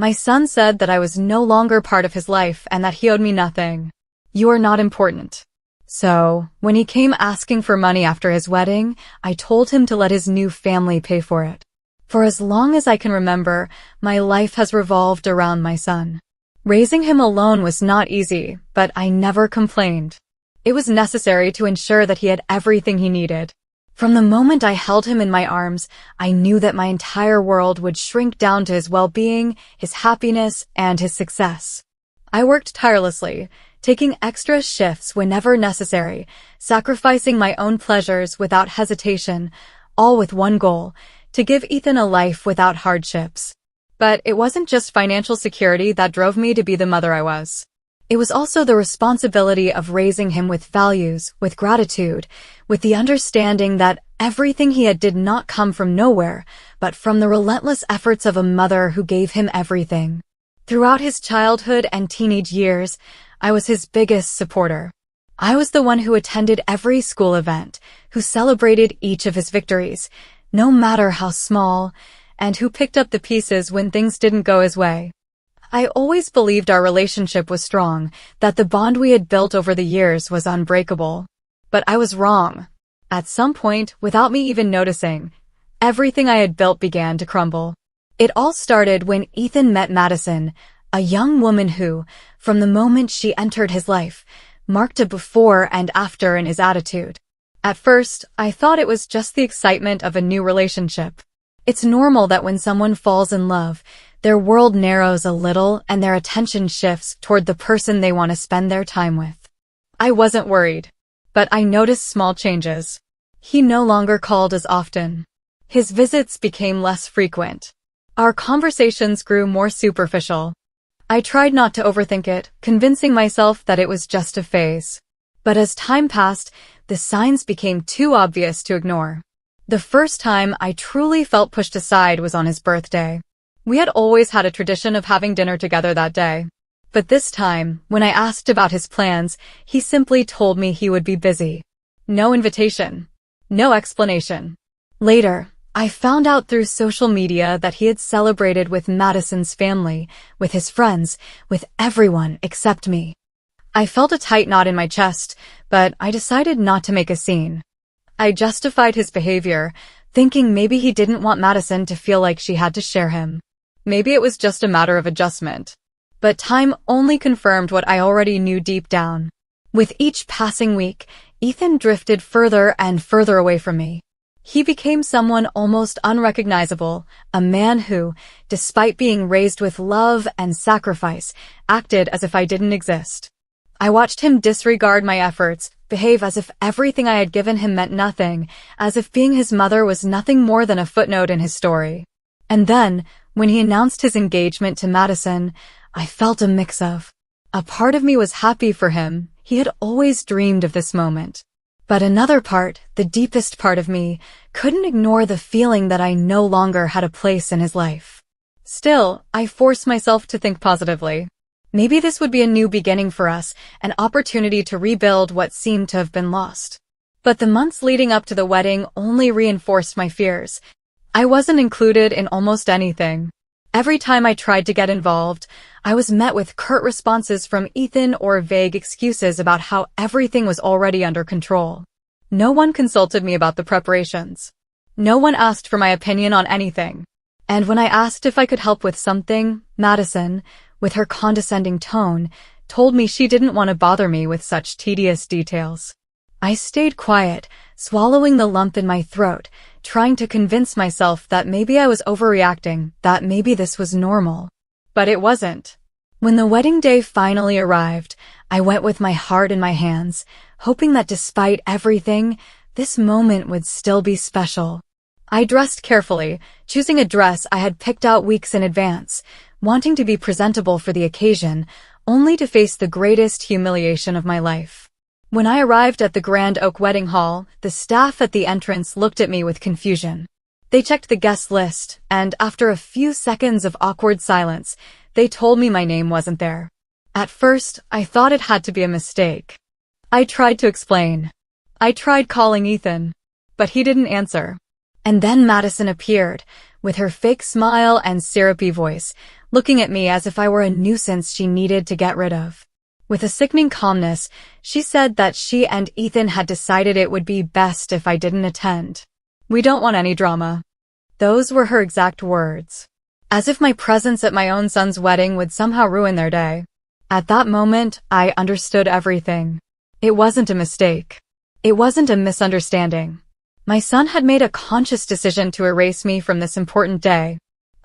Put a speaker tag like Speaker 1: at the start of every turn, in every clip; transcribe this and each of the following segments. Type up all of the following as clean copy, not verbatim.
Speaker 1: My son said that I was no longer part of his life and that he owed me nothing. You are not important. So, when he came asking for money after his wedding, I told him to let his new family pay for it. For as long as I can remember, my life has revolved around my son. Raising him alone was not easy, but I never complained. It was necessary to ensure that he had everything he needed. From the moment I held him in my arms, I knew that my entire world would shrink down to his well-being, his happiness, and his success. I worked tirelessly, taking extra shifts whenever necessary, sacrificing my own pleasures without hesitation, all with one goal, to give Ethan a life without hardships. But it wasn't just financial security that drove me to be the mother I was. It was also the responsibility of raising him with values, with gratitude, with the understanding that everything he had did not come from nowhere, but from the relentless efforts of a mother who gave him everything. Throughout his childhood and teenage years, I was his biggest supporter. I was the one who attended every school event, who celebrated each of his victories, no matter how small, and who picked up the pieces when things didn't go his way. I always believed our relationship was strong, that the bond we had built over the years was unbreakable. But I was wrong. At some point, without me even noticing, everything I had built began to crumble. It all started when Ethan met Madison, a young woman who, from the moment she entered his life, marked a before and after in his attitude. At first, I thought it was just the excitement of a new relationship. It's normal that when someone falls in love, their world narrows a little and their attention shifts toward the person they want to spend their time with. I wasn't worried, but I noticed small changes. He no longer called as often. His visits became less frequent. Our conversations grew more superficial. I tried not to overthink it, convincing myself that it was just a phase. But as time passed, the signs became too obvious to ignore. The first time I truly felt pushed aside was on his birthday. We had always had a tradition of having dinner together that day. But this time, when I asked about his plans, he simply told me he would be busy. No invitation. No explanation. Later, I found out through social media that he had celebrated with Madison's family, with his friends, with everyone except me. I felt a tight knot in my chest, but I decided not to make a scene. I justified his behavior, thinking maybe he didn't want Madison to feel like she had to share him. Maybe it was just a matter of adjustment. But time only confirmed what I already knew deep down. With each passing week, Ethan drifted further and further away from me. He became someone almost unrecognizable, a man who, despite being raised with love and sacrifice, acted as if I didn't exist. I watched him disregard my efforts, behave as if everything I had given him meant nothing, as if being his mother was nothing more than a footnote in his story. And then, when he announced his engagement to Madison, I felt a mix of. A part of me was happy for him. He had always dreamed of this moment. But another part, the deepest part of me, couldn't ignore the feeling that I no longer had a place in his life. Still, I forced myself to think positively. Maybe this would be a new beginning for us, an opportunity to rebuild what seemed to have been lost. But the months leading up to the wedding only reinforced my fears. I wasn't included in almost anything. Every time I tried to get involved, I was met with curt responses from Ethan or vague excuses about how everything was already under control. No one consulted me about the preparations. No one asked for my opinion on anything. And when I asked if I could help with something, Madison, with her condescending tone, told me she didn't want to bother me with such tedious details. I stayed quiet, swallowing the lump in my throat, trying to convince myself that maybe I was overreacting, that maybe this was normal. But it wasn't. When the wedding day finally arrived, I went with my heart in my hands, hoping that despite everything, this moment would still be special. I dressed carefully, choosing a dress I had picked out weeks in advance, wanting to be presentable for the occasion, only to face the greatest humiliation of my life. When I arrived at the Grand Oak Wedding Hall, the staff at the entrance looked at me with confusion. They checked the guest list, and after a few seconds of awkward silence, they told me my name wasn't there. At first, I thought it had to be a mistake. I tried to explain. I tried calling Ethan, but he didn't answer. And then Madison appeared, with her fake smile and syrupy voice, looking at me as if I were a nuisance she needed to get rid of. With a sickening calmness, she said that she and Ethan had decided it would be best if I didn't attend. "We don't want any drama." Those were her exact words. As if my presence at my own son's wedding would somehow ruin their day. At that moment, I understood everything. It wasn't a mistake. It wasn't a misunderstanding. My son had made a conscious decision to erase me from this important day.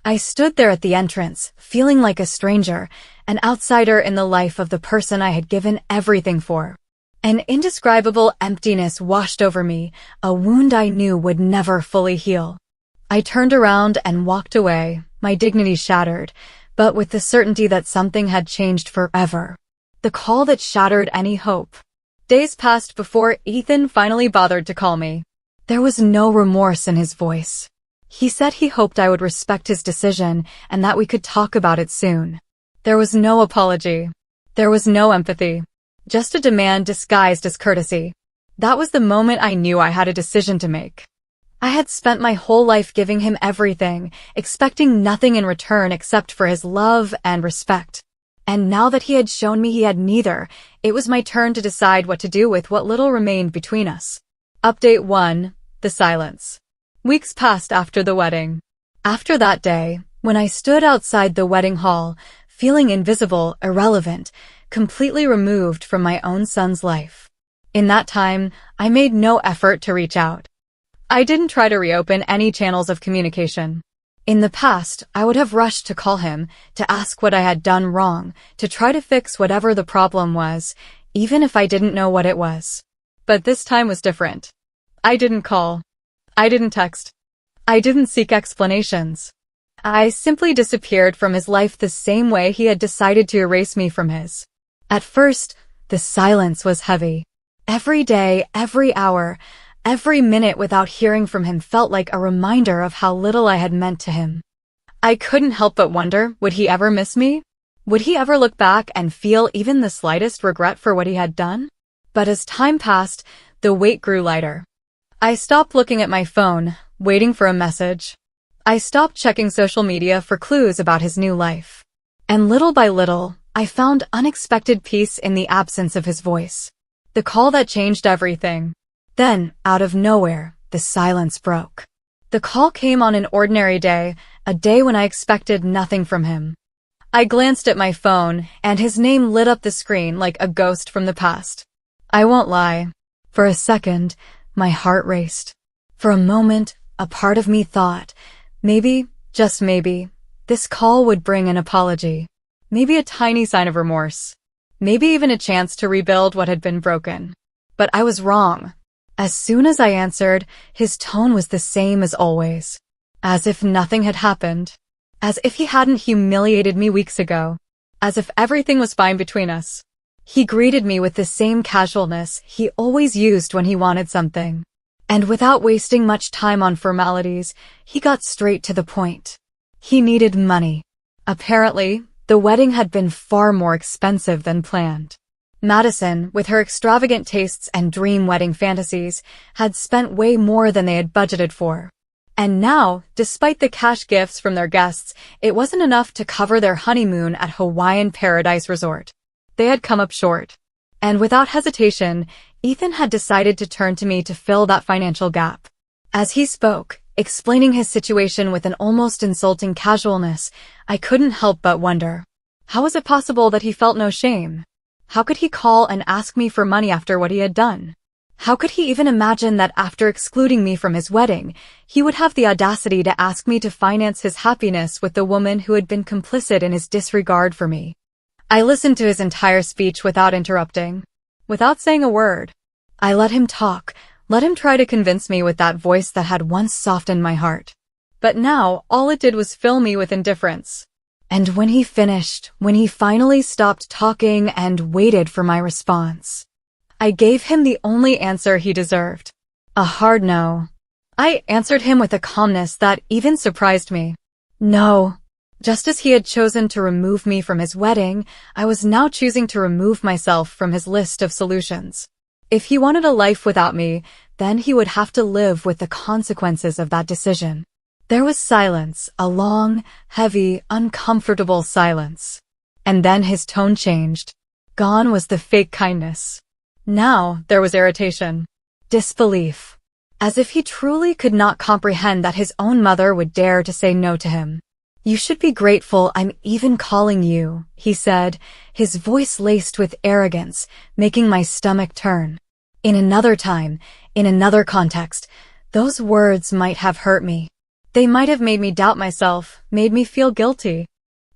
Speaker 1: I stood there at the entrance, feeling like a stranger, an outsider in the life of the person I had given everything for. An indescribable emptiness washed over me, a wound I knew would never fully heal. I turned around and walked away, my dignity shattered, but with the certainty that something had changed forever. The call that shattered any hope. Days passed before Ethan finally bothered to call me. There was no remorse in his voice. He said he hoped I would respect his decision and that we could talk about it soon. There was no apology. There was no empathy. Just a demand disguised as courtesy. That was the moment I knew I had a decision to make. I had spent my whole life giving him everything, expecting nothing in return except for his love and respect. And now that he had shown me he had neither, it was my turn to decide what to do with what little remained between us. Update 1. The silence. Weeks passed after the wedding. After that day, when I stood outside the wedding hall, feeling invisible, irrelevant, completely removed from my own son's life. In that time, I made no effort to reach out. I didn't try to reopen any channels of communication. In the past, I would have rushed to call him, to ask what I had done wrong, to try to fix whatever the problem was, even if I didn't know what it was. But this time was different. I didn't call. I didn't text. I didn't seek explanations. I simply disappeared from his life the same way he had decided to erase me from his. At first, the silence was heavy. Every day, every hour, every minute without hearing from him felt like a reminder of how little I had meant to him. I couldn't help but wonder, would he ever miss me? Would he ever look back and feel even the slightest regret for what he had done? But as time passed, the weight grew lighter. I stopped looking at my phone, waiting for a message. I stopped checking social media for clues about his new life. And little by little, I found unexpected peace in the absence of his voice. The call that changed everything. Then, out of nowhere, the silence broke. The call came on an ordinary day, a day when I expected nothing from him. I glanced at my phone, and his name lit up the screen like a ghost from the past. I won't lie. For a second, my heart raced. For a moment, a part of me thought, maybe, just maybe, this call would bring an apology. Maybe a tiny sign of remorse. Maybe even a chance to rebuild what had been broken. But I was wrong. As soon as I answered, his tone was the same as always. As if nothing had happened. As if he hadn't humiliated me weeks ago. As if everything was fine between us. He greeted me with the same casualness he always used when he wanted something. And without wasting much time on formalities, he got straight to the point. He needed money. Apparently, the wedding had been far more expensive than planned. Madison, with her extravagant tastes and dream wedding fantasies, had spent way more than they had budgeted for. And now, despite the cash gifts from their guests, it wasn't enough to cover their honeymoon at Hawaiian Paradise Resort. They had come up short. And without hesitation, Ethan had decided to turn to me to fill that financial gap. As he spoke, explaining his situation with an almost insulting casualness, I couldn't help but wonder. How was it possible that he felt no shame? How could he call and ask me for money after what he had done? How could he even imagine that after excluding me from his wedding, he would have the audacity to ask me to finance his happiness with the woman who had been complicit in his disregard for me? I listened to his entire speech without interrupting, without saying a word. I let him talk, let him try to convince me with that voice that had once softened my heart. But now, all it did was fill me with indifference. And when he finished, when he finally stopped talking and waited for my response, I gave him the only answer he deserved. A hard no. I answered him with a calmness that even surprised me. No. Just as he had chosen to remove me from his wedding, I was now choosing to remove myself from his list of solutions. If he wanted a life without me, then he would have to live with the consequences of that decision. There was silence, a long, heavy, uncomfortable silence. And then his tone changed. Gone was the fake kindness. Now there was irritation. Disbelief. As if he truly could not comprehend that his own mother would dare to say no to him. "You should be grateful I'm even calling you," he said, his voice laced with arrogance, making my stomach turn. In another time, in another context, those words might have hurt me. They might have made me doubt myself, made me feel guilty.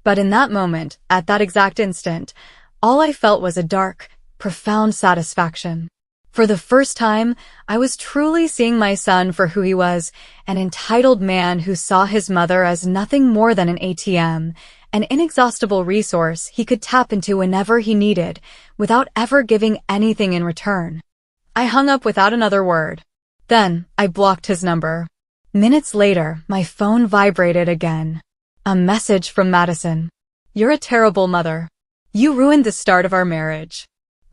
Speaker 1: But in that moment, at that exact instant, all I felt was a dark, profound satisfaction. For the first time, I was truly seeing my son for who he was, an entitled man who saw his mother as nothing more than an ATM, an inexhaustible resource he could tap into whenever he needed, without ever giving anything in return. I hung up without another word. Then, I blocked his number. Minutes later, my phone vibrated again. A message from Madison. "You're a terrible mother. You ruined the start of our marriage."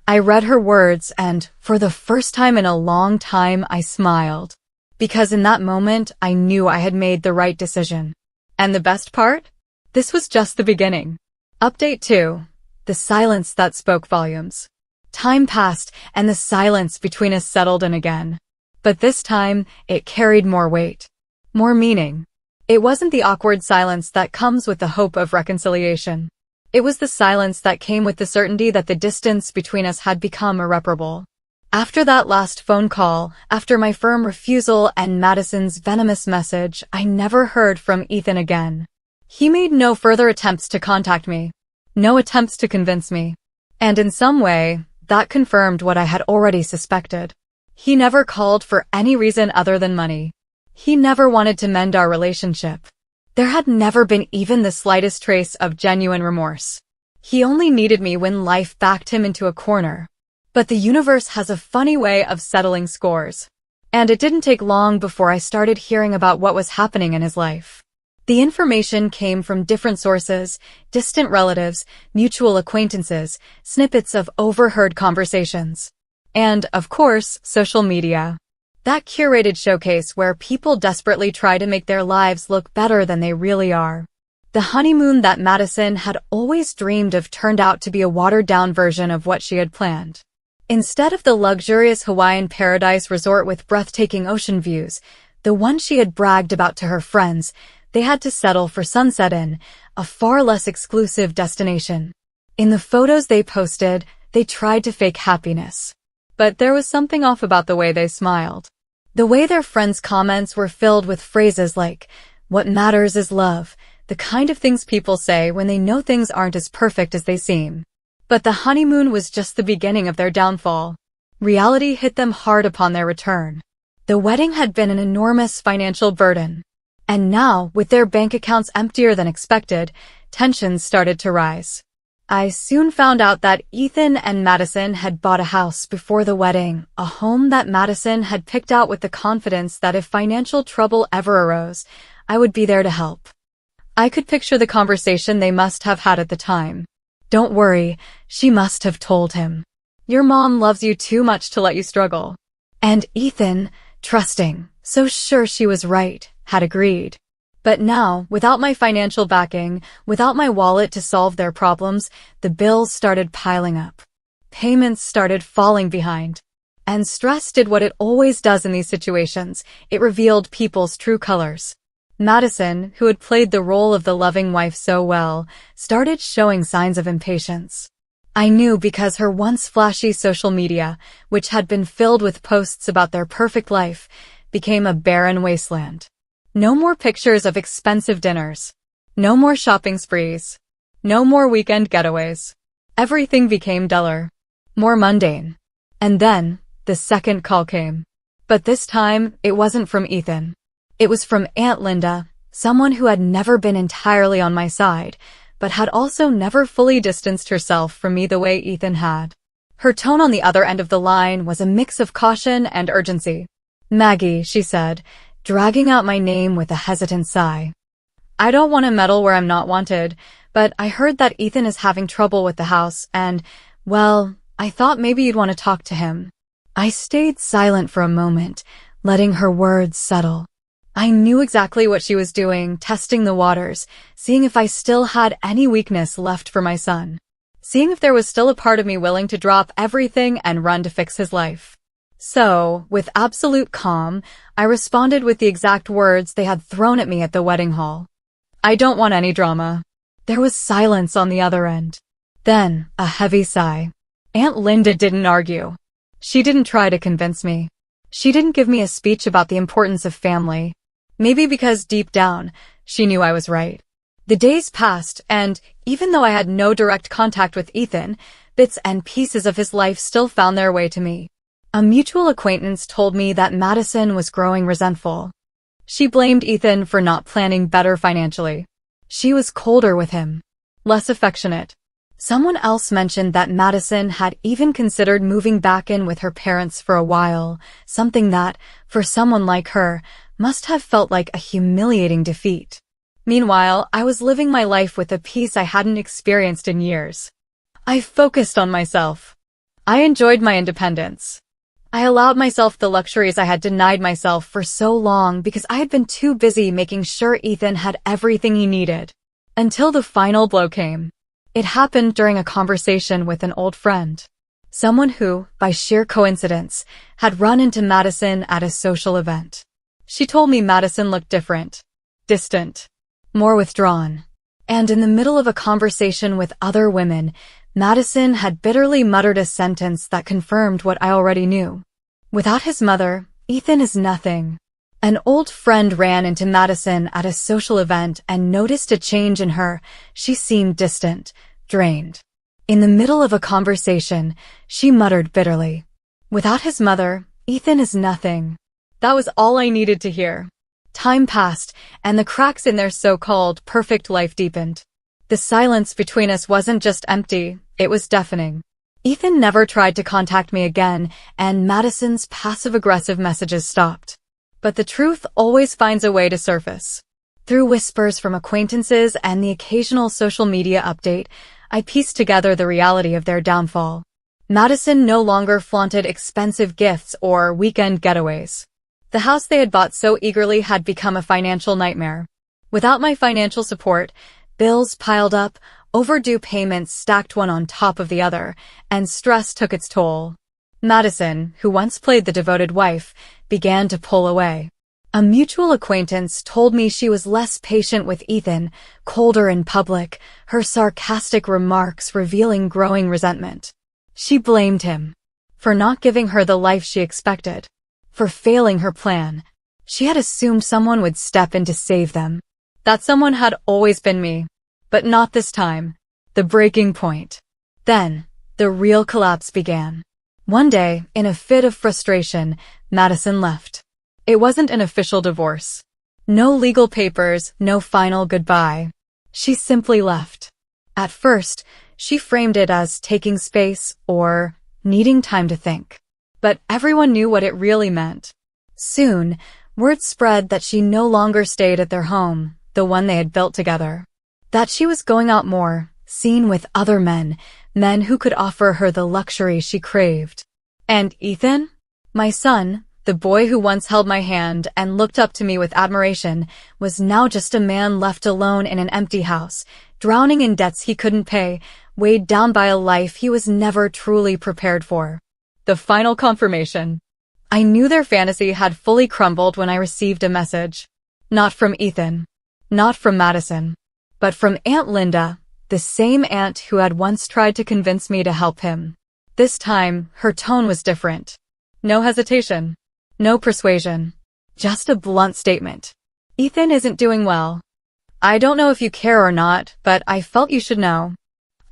Speaker 1: I read her words and, for the first time in a long time, I smiled. Because in that moment, I knew I had made the right decision. And the best part? This was just the beginning. Update 2. The silence that spoke volumes. Time passed, and the silence between us settled in again. But this time, it carried more weight. More meaning. It wasn't the awkward silence that comes with the hope of reconciliation. It was the silence that came with the certainty that the distance between us had become irreparable. After that last phone call, after my firm refusal and Madison's venomous message, I never heard from Ethan again. He made no further attempts to contact me. No attempts to convince me. And in some way, that confirmed what I had already suspected. He never called for any reason other than money. He never wanted to mend our relationship. There had never been even the slightest trace of genuine remorse. He only needed me when life backed him into a corner. But the universe has a funny way of settling scores. And it didn't take long before I started hearing about what was happening in his life. The information came from different sources, distant relatives, mutual acquaintances, snippets of overheard conversations. And, of course, social media. That curated showcase where people desperately try to make their lives look better than they really are. The honeymoon that Madison had always dreamed of turned out to be a watered-down version of what she had planned. Instead of the luxurious Hawaiian paradise resort with breathtaking ocean views, the one she had bragged about to her friends, they had to settle for Sunset Inn, a far less exclusive destination. In the photos they posted, they tried to fake happiness. But there was something off about the way they smiled. The way their friends' comments were filled with phrases like, "What matters is love," the kind of things people say when they know things aren't as perfect as they seem. But the honeymoon was just the beginning of their downfall. Reality hit them hard upon their return. The wedding had been an enormous financial burden. And now, with their bank accounts emptier than expected, tensions started to rise. I soon found out that Ethan and Madison had bought a house before the wedding, a home that Madison had picked out with the confidence that if financial trouble ever arose, I would be there to help. I could picture the conversation they must have had at the time. "Don't worry," she must have told him. "Your mom loves you too much to let you struggle." And Ethan, trusting, so sure she was right, had agreed. But now, without my financial backing, without my wallet to solve their problems, the bills started piling up. Payments started falling behind. And stress did what it always does in these situations. It revealed people's true colors. Madison, who had played the role of the loving wife so well, started showing signs of impatience. I knew because her once flashy social media, which had been filled with posts about their perfect life, became a barren wasteland. No more pictures of expensive dinners. No more shopping sprees. No more weekend getaways. Everything became duller. More mundane. And then, the second call came. But this time, it wasn't from Ethan. It was from Aunt Linda, someone who had never been entirely on my side, but had also never fully distanced herself from me the way Ethan had. Her tone on the other end of the line was a mix of caution and urgency. "Maggie," she said, dragging out my name with a hesitant sigh. "I don't want to meddle where I'm not wanted, but I heard that Ethan is having trouble with the house and, well, I thought maybe you'd want to talk to him." I stayed silent for a moment, letting her words settle. I knew exactly what she was doing, testing the waters, seeing if I still had any weakness left for my son. Seeing if there was still a part of me willing to drop everything and run to fix his life. So, with absolute calm, I responded with the exact words they had thrown at me at the wedding hall. I don't want any drama. There was silence on the other end. Then, a heavy sigh. Aunt Linda didn't argue. She didn't try to convince me. She didn't give me a speech about the importance of family. Maybe because deep down, she knew I was right. The days passed, and even though I had no direct contact with Ethan, bits and pieces of his life still found their way to me. A mutual acquaintance told me that Madison was growing resentful. She blamed Ethan for not planning better financially. She was colder with him, less affectionate. Someone else mentioned that Madison had even considered moving back in with her parents for a while, something that, for someone like her, must have felt like a humiliating defeat. Meanwhile, I was living my life with a peace I hadn't experienced in years. I focused on myself. I enjoyed my independence. I allowed myself the luxuries I had denied myself for so long because I had been too busy making sure Ethan had everything he needed. Until the final blow came. It happened during a conversation with an old friend. Someone who, by sheer coincidence, had run into Madison at a social event. She told me Madison looked different, distant, more withdrawn. And in the middle of a conversation with other women, Madison had bitterly muttered a sentence that confirmed what I already knew. Without his mother, Ethan is nothing. An old friend ran into Madison at a social event and noticed a change in her. She seemed distant, drained. In the middle of a conversation, she muttered bitterly, "Without his mother, Ethan is nothing." That was all I needed to hear. Time passed, and the cracks in their so-called perfect life deepened. The silence between us wasn't just empty, it was deafening. Ethan never tried to contact me again, and Madison's passive-aggressive messages stopped. But the truth always finds a way to surface. Through whispers from acquaintances and the occasional social media update, I pieced together the reality of their downfall. Madison no longer flaunted expensive gifts or weekend getaways. The house they had bought so eagerly had become a financial nightmare. Without my financial support, bills piled up, overdue payments stacked one on top of the other, and stress took its toll. Madison, who once played the devoted wife, began to pull away. A mutual acquaintance told me she was less patient with Ethan, colder in public, her sarcastic remarks revealing growing resentment. She blamed him for not giving her the life she expected, for failing her plan. She had assumed someone would step in to save them. That someone had always been me. But not this time. The breaking point. Then, the real collapse began. One day, in a fit of frustration, Madison left. It wasn't an official divorce. No legal papers, no final goodbye. She simply left. At first, she framed it as taking space or needing time to think. But everyone knew what it really meant. Soon, word spread that she no longer stayed at their home, the one they had built together. That she was going out more, seen with other men who could offer her the luxury she craved. And Ethan? My son, the boy who once held my hand and looked up to me with admiration, was now just a man left alone in an empty house, drowning in debts he couldn't pay, weighed down by a life he was never truly prepared for. The final confirmation. I knew their fantasy had fully crumbled when I received a message. Not from Ethan. Not from Madison. But from Aunt Linda, the same aunt who had once tried to convince me to help him. This time, her tone was different. No hesitation. No persuasion. Just a blunt statement. Ethan isn't doing well. I don't know if you care or not, but I felt you should know.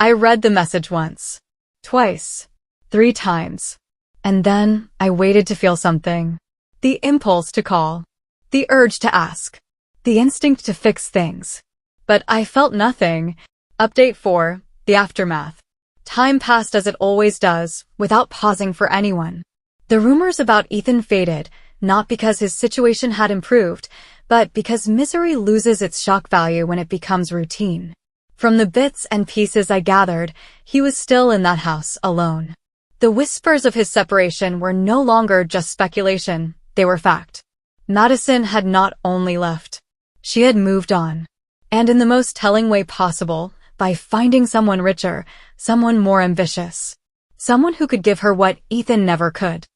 Speaker 1: I read the message once. Twice. 3 times. And then, I waited to feel something. The impulse to call. The urge to ask. The instinct to fix things. But I felt nothing. Update 4, the aftermath. Time passed as it always does, without pausing for anyone. The rumors about Ethan faded, not because his situation had improved, but because misery loses its shock value when it becomes routine. From the bits and pieces I gathered, he was still in that house, alone. The whispers of his separation were no longer just speculation, they were fact. Madison had not only left. She had moved on. And in the most telling way possible, by finding someone richer, someone more ambitious. Someone who could give her what Ethan never could.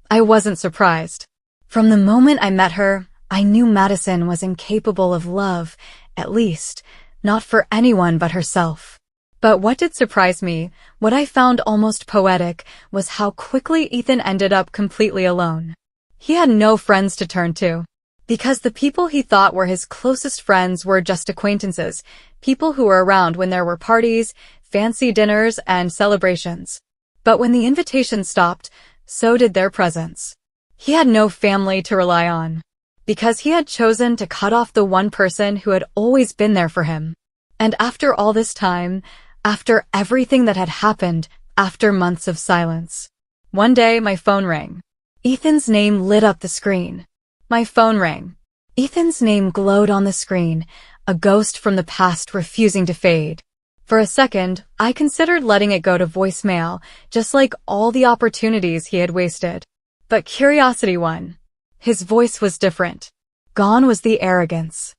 Speaker 1: I wasn't surprised. From the moment I met her, I knew Madison was incapable of love, at least, not for anyone but herself. But what did surprise me, what I found almost poetic, was how quickly Ethan ended up completely alone. He had no friends to turn to. Because the people he thought were his closest friends were just acquaintances, people who were around when there were parties, fancy dinners, and celebrations. But when the invitations stopped, so did their presence. He had no family to rely on. Because he had chosen to cut off the one person who had always been there for him. And after all this time, after everything that had happened, after months of silence, one day my phone rang. Ethan's name lit up the screen. My phone rang. Ethan's name glowed on the screen, a ghost from the past refusing to fade. For a second, I considered letting it go to voicemail, just like all the opportunities he had wasted. But curiosity won. His voice was different. Gone was the arrogance.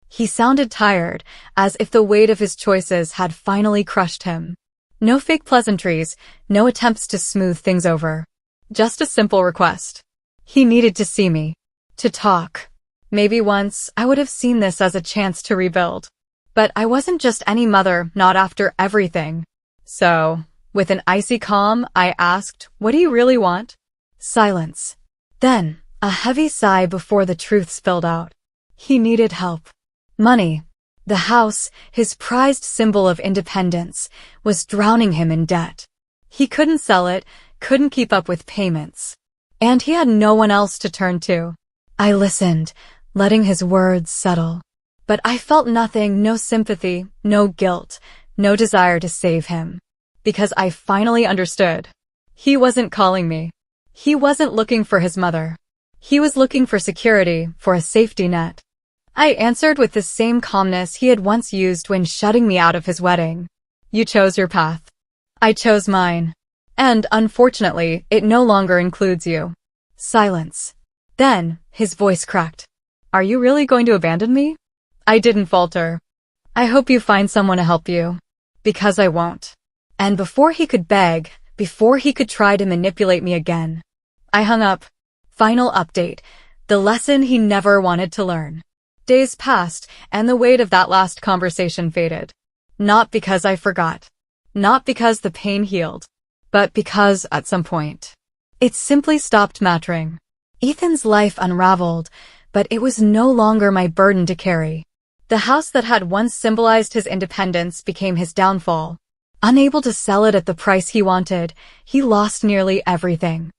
Speaker 1: He sounded tired, as if the weight of his choices had finally crushed him. No fake pleasantries, no attempts to smooth things over. Just a simple request. He needed to see me. To talk. Maybe once, I would have seen this as a chance to rebuild. But I wasn't just any mother, not after everything. So, with an icy calm, I asked, "What do you really want?" Silence. Then, a heavy sigh before the truth spilled out. He needed help. Money. The house, his prized symbol of independence, was drowning him in debt. He couldn't sell it, couldn't keep up with payments. And he had no one else to turn to. I listened, letting his words settle. But I felt nothing, no sympathy, no guilt, no desire to save him. Because I finally understood. He wasn't calling me. He wasn't looking for his mother. He was looking for security, for a safety net. I answered with the same calmness he had once used when shutting me out of his wedding. You chose your path. I chose mine. And, unfortunately, it no longer includes you. Silence. Then, his voice cracked. Are you really going to abandon me? I didn't falter. I hope you find someone to help you. Because I won't. And before he could beg, before he could try to manipulate me again, I hung up. Final update. The lesson he never wanted to learn. Days passed, and the weight of that last conversation faded. Not because I forgot. Not because the pain healed. But because, at some point, it simply stopped mattering. Ethan's life unraveled, but it was no longer my burden to carry. The house that had once symbolized his independence became his downfall. Unable to sell it at the price he wanted, he lost nearly everything.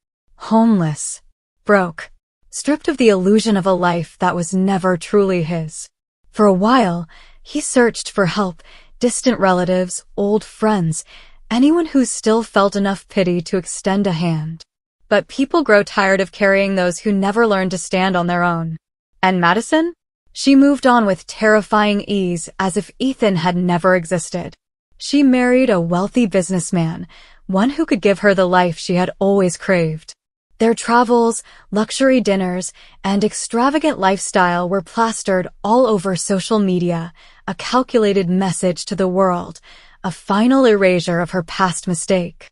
Speaker 1: Homeless. Broke. Stripped of the illusion of a life that was never truly his. For a while, he searched for help, distant relatives, old friends, anyone who still felt enough pity to extend a hand. But people grow tired of carrying those who never learned to stand on their own. And Madison? She moved on with terrifying ease, as if Ethan had never existed. She married a wealthy businessman, one who could give her the life she had always craved. Their travels, luxury dinners, and extravagant lifestyle were plastered all over social media, a calculated message to the world, a final erasure of her past mistake.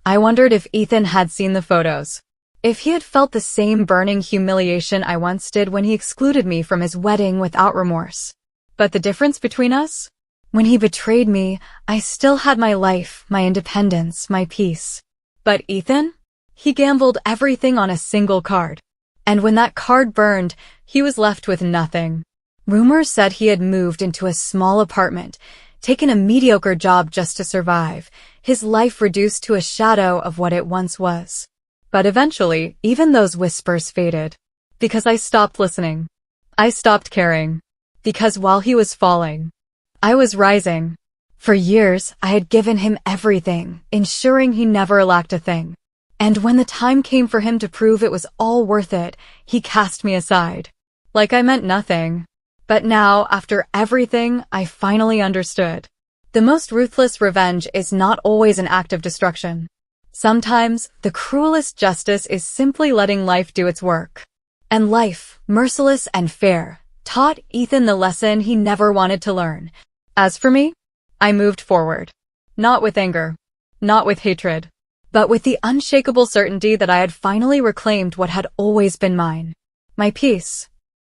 Speaker 1: I wondered if Ethan had seen the photos. If he had felt the same burning humiliation I once did when he excluded me from his wedding without remorse. But the difference between us? When he betrayed me, I still had my life, my independence, my peace. But Ethan? He gambled everything on a single card. And when that card burned, he was left with nothing. Rumors said he had moved into a small apartment, taken a mediocre job just to survive, his life reduced to a shadow of what it once was. But eventually, even those whispers faded. Because I stopped listening. I stopped caring. Because while he was falling, I was rising. For years, I had given him everything, ensuring he never lacked a thing. And when the time came for him to prove it was all worth it, he cast me aside. Like I meant nothing. But now, after everything, I finally understood. The most ruthless revenge is not always an act of destruction. Sometimes, the cruelest justice is simply letting life do its work. And life, merciless and fair, taught Ethan the lesson he never wanted to learn. As for me, I moved forward. Not with anger, not with hatred, but with the unshakable certainty that I had finally reclaimed what had always been mine. My peace.